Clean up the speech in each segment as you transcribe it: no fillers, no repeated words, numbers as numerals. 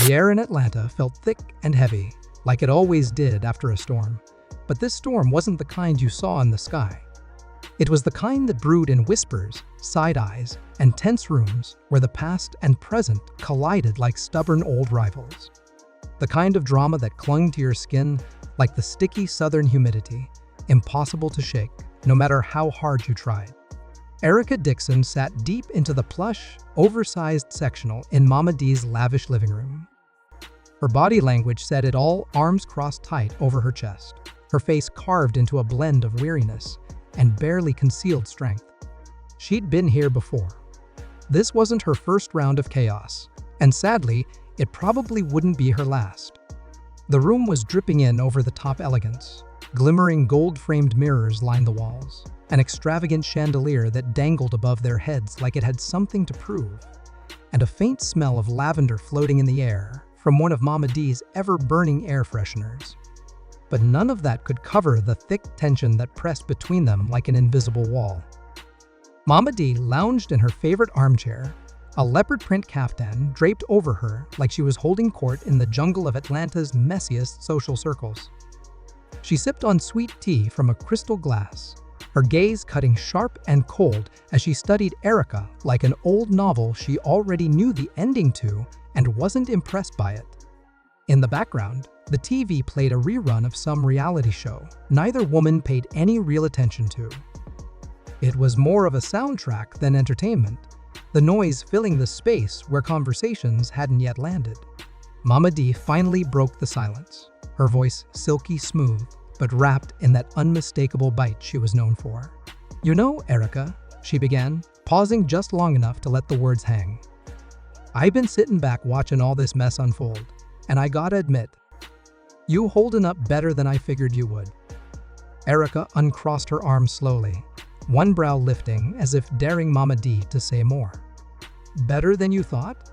The air in Atlanta felt thick and heavy, like it always did after a storm. But this storm wasn't the kind you saw in the sky. It was the kind that brewed in whispers, side eyes, and tense rooms where the past and present collided like stubborn old rivals. The kind of drama that clung to your skin like the sticky southern humidity, impossible to shake, no matter how hard you tried. Erica Dixon sat deep into the plush, oversized sectional in Momma Dee's lavish living room. Her body language said it all, arms crossed tight over her chest, her face carved into a blend of weariness and barely concealed strength. She'd been here before. This wasn't her first round of chaos, and sadly, it probably wouldn't be her last. The room was dripping in over-the-top elegance. Glimmering gold-framed mirrors lined the walls, an extravagant chandelier that dangled above their heads like it had something to prove, and a faint smell of lavender floating in the air from one of Momma Dee's ever-burning air fresheners. But none of that could cover the thick tension that pressed between them like an invisible wall. Momma Dee lounged in her favorite armchair, a leopard print caftan draped over her like she was holding court in the jungle of Atlanta's messiest social circles. She sipped on sweet tea from a crystal glass, her gaze cutting sharp and cold as she studied Erica like an old novel she already knew the ending to and wasn't impressed by it. In the background, the TV played a rerun of some reality show neither woman paid any real attention to. It was more of a soundtrack than entertainment, the noise filling the space where conversations hadn't yet landed. Momma Dee finally broke the silence, her voice silky smooth, but wrapped in that unmistakable bite she was known for. "You know, Erica," she began, pausing just long enough to let the words hang. "I've been sitting back watching all this mess unfold, and I gotta admit, you holding up better than I figured you would." Erica uncrossed her arms slowly, one brow lifting as if daring Momma Dee to say more. "Better than you thought?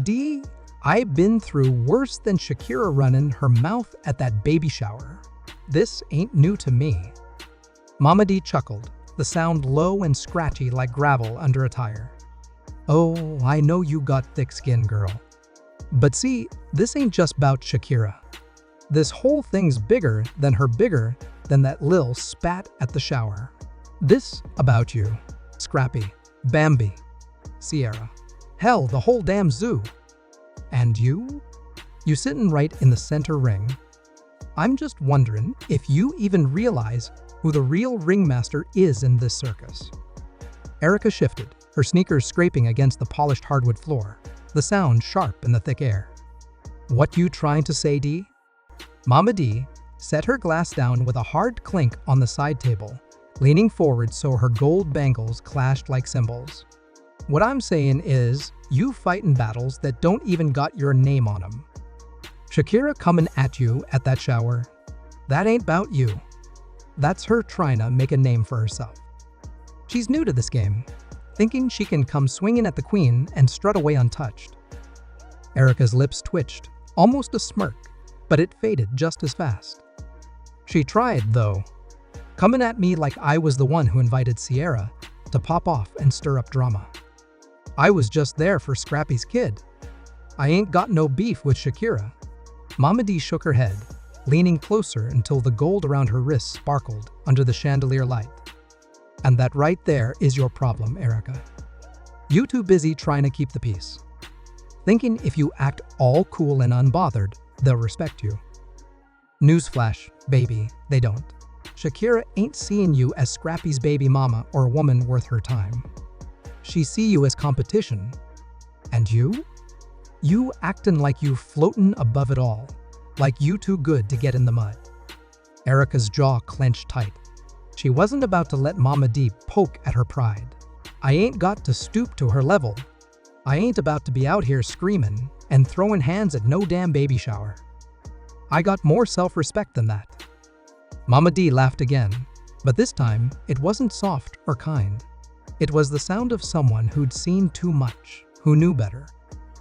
Dee, I've been through worse than Shakira running her mouth at that baby shower. This ain't new to me." Momma Dee chuckled, the sound low and scratchy like gravel under a tire. "Oh, I know you got thick skin, girl. But see, this ain't just about Shakira. This whole thing's bigger than that lil spat at the shower. This about you, Scrappy, Bambi, Sierra. Hell, the whole damn zoo. And you? You sitting right in the center ring. I'm just wondering if you even realize who the real ringmaster is in this circus." Erica shifted, her sneakers scraping against the polished hardwood floor, the sound sharp in the thick air. "What you trying to say, Dee?" Momma Dee set her glass down with a hard clink on the side table, leaning forward so her gold bangles clashed like cymbals. "What I'm saying is, you fighting battles that don't even got your name on them. Shakira coming at you at that shower, that ain't about you. That's her trying to make a name for herself. She's new to this game, thinking she can come swinging at the queen and strut away untouched." Erica's lips twitched, almost a smirk, but it faded just as fast. "She tried, though, coming at me like I was the one who invited Sierra to pop off and stir up drama. I was just there for Scrappy's kid. I ain't got no beef with Shakira." Momma Dee shook her head, leaning closer until the gold around her wrists sparkled under the chandelier light. "And that right there is your problem, Erica. You too busy trying to keep the peace, thinking if you act all cool and unbothered, they'll respect you. Newsflash, baby, they don't. Shakira ain't seeing you as Scrappy's baby mama or a woman worth her time. She see you as competition. And you? You acting like you floating above it all, like you too good to get in the mud." Erica's jaw clenched tight. She wasn't about to let Momma Dee poke at her pride. "I ain't got to stoop to her level. I ain't about to be out here screaming and throwing hands at no damn baby shower. I got more self-respect than that." Momma Dee laughed again, but this time it wasn't soft or kind. It was the sound of someone who'd seen too much, who knew better.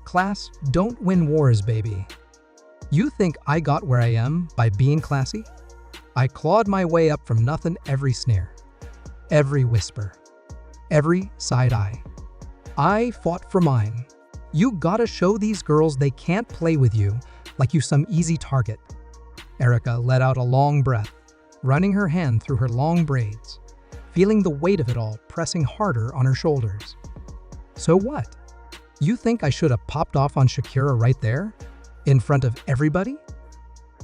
"Class don't win wars, baby. You think I got where I am by being classy? I clawed my way up from nothing every sneer, every whisper, every side eye. I fought for mine. You gotta show these girls they can't play with you like you some easy target. Erica let out a long breath, running her hand through her long braids, feeling the weight of it all pressing harder on her shoulders. So what? You think I should have popped off on Shakira right there? In front of everybody?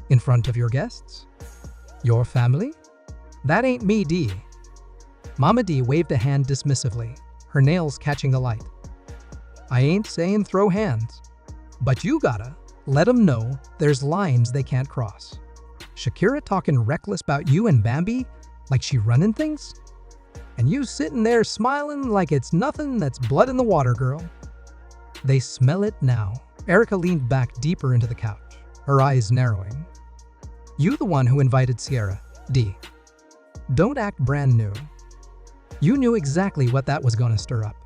In front of your guests? Your family? That ain't me, Dee. Momma Dee waved a hand dismissively, her nails catching the light. I ain't saying throw hands, but you gotta let 'em know there's lines they can't cross. Shakira talking reckless about you and Bambi like she running things? And you sitting there smiling like it's nothing that's blood in the water, girl. They smell it now. Erica leaned back deeper into the couch, her eyes narrowing. You the one who invited Sierra, Dee. Don't act brand new. You knew exactly what that was gonna stir up.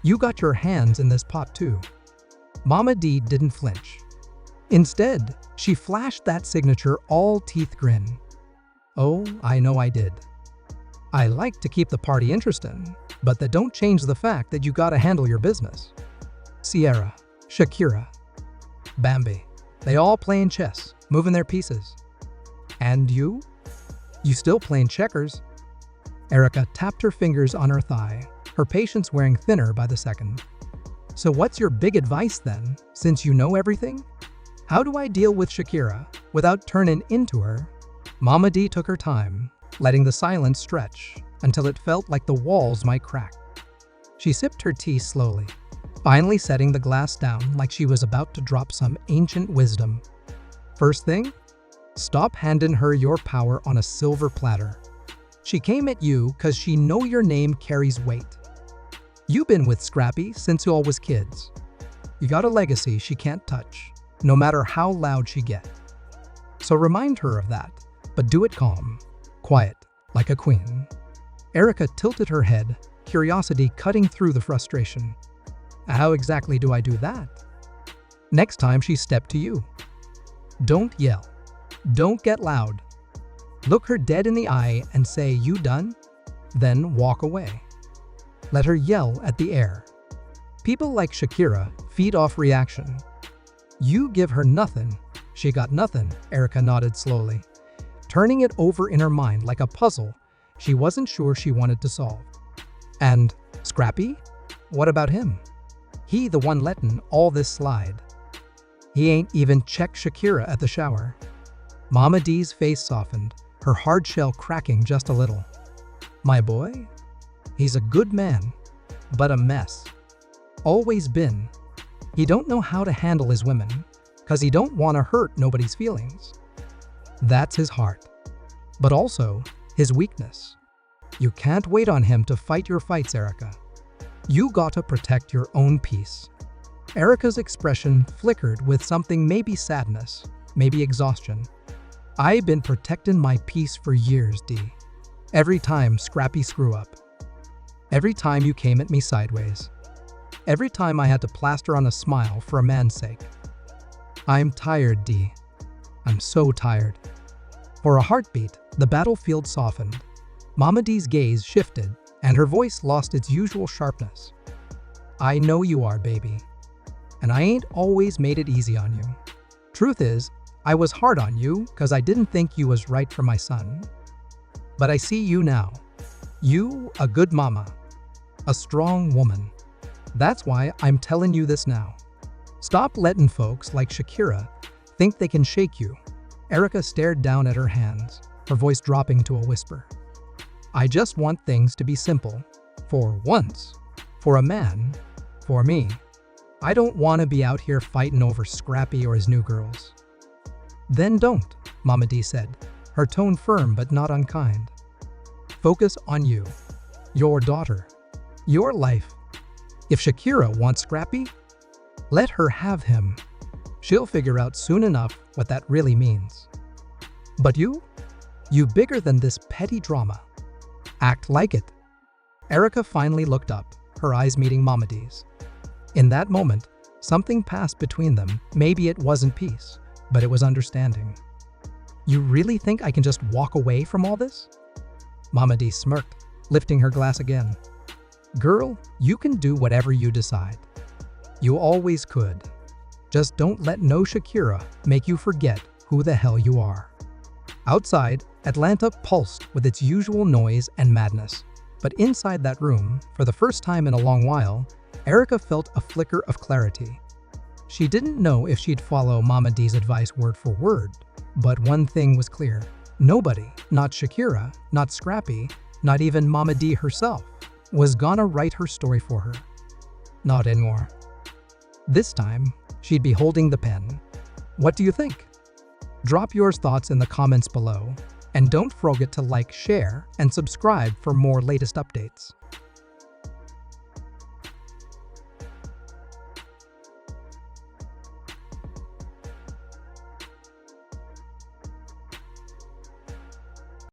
You got your hands in this pot too. Momma Dee didn't flinch. Instead, she flashed that signature all-teeth grin. Oh, I know I did. I like to keep the party interesting, but that don't change the fact that you gotta handle your business. Sierra, Shakira, Bambi, they all playing chess, moving their pieces. And you? You still playing checkers? Erica tapped her fingers on her thigh, her patience wearing thinner by the second. So what's your big advice then, since you know everything? How do I deal with Shakira without turning into her? Momma Dee took her time, letting the silence stretch until it felt like the walls might crack. She sipped her tea slowly, finally setting the glass down like she was about to drop some ancient wisdom. First thing, stop handing her your power on a silver platter. She came at you 'cause she know your name carries weight. You been with Scrappy since you all was kids. You got a legacy she can't touch, no matter how loud she get. So remind her of that, but do it calm, quiet, like a queen. Erica tilted her head, curiosity cutting through the frustration. How exactly do I do that? Next time she stepped to you. Don't yell. Don't get loud. Look her dead in the eye and say, "You done?" Then walk away. Let her yell at the air. People like Shakira feed off reaction. You give her nothing, she got nothing, Erica nodded slowly, turning it over in her mind like a puzzle she wasn't sure she wanted to solve. And Scrappy? What about him? He the one letting all this slide. He ain't even checked Shakira at the shower. Momma Dee's face softened, her hard shell cracking just a little. My boy? He's a good man, but a mess. Always been. He don't know how to handle his women, 'cause he don't want to hurt nobody's feelings. That's his heart. But also, his weakness. You can't wait on him to fight your fights, Erica. You gotta protect your own peace. Erica's expression flickered with something, maybe sadness, maybe exhaustion. I've been protecting my peace for years, Dee. Every time Scrappy screw up. Every time you came at me sideways. Every time I had to plaster on a smile for a man's sake. I'm tired, Dee. I'm so tired. For a heartbeat, the battlefield softened. Momma Dee's gaze shifted, and her voice lost its usual sharpness. I know you are, baby. And I ain't always made it easy on you. Truth is, I was hard on you 'cause I didn't think you was right for my son. But I see you now. You, a good mama. A strong woman. That's why I'm telling you this now. Stop letting folks like Shakira think they can shake you. Erica stared down at her hands, her voice dropping to a whisper. I just want things to be simple. For once. For a man. For me. I don't want to be out here fighting over Scrappy or his new girls. Then don't, Momma Dee said, her tone firm but not unkind. Focus on you. Your daughter. Your life. If Shakira wants Scrappy, let her have him. She'll figure out soon enough what that really means. But you bigger than this petty drama. Act like it. Erica finally looked up, her eyes meeting Momma Dee's. In that moment, something passed between them. Maybe it wasn't peace, but it was understanding. You really think I can just walk away from all this? Momma Dee smirked, lifting her glass again. Girl, you can do whatever you decide. You always could. Just don't let no Shakira make you forget who the hell you are. Outside, Atlanta pulsed with its usual noise and madness. But inside that room, for the first time in a long while, Erica felt a flicker of clarity. She didn't know if she'd follow Momma Dee's advice word for word, but one thing was clear. Nobody, not Shakira, not Scrappy, not even Momma Dee herself, was gonna write her story for her. Not anymore. This time, she'd be holding the pen. What do you think? Drop your thoughts in the comments below, and don't forget to like, share, and subscribe for more latest updates.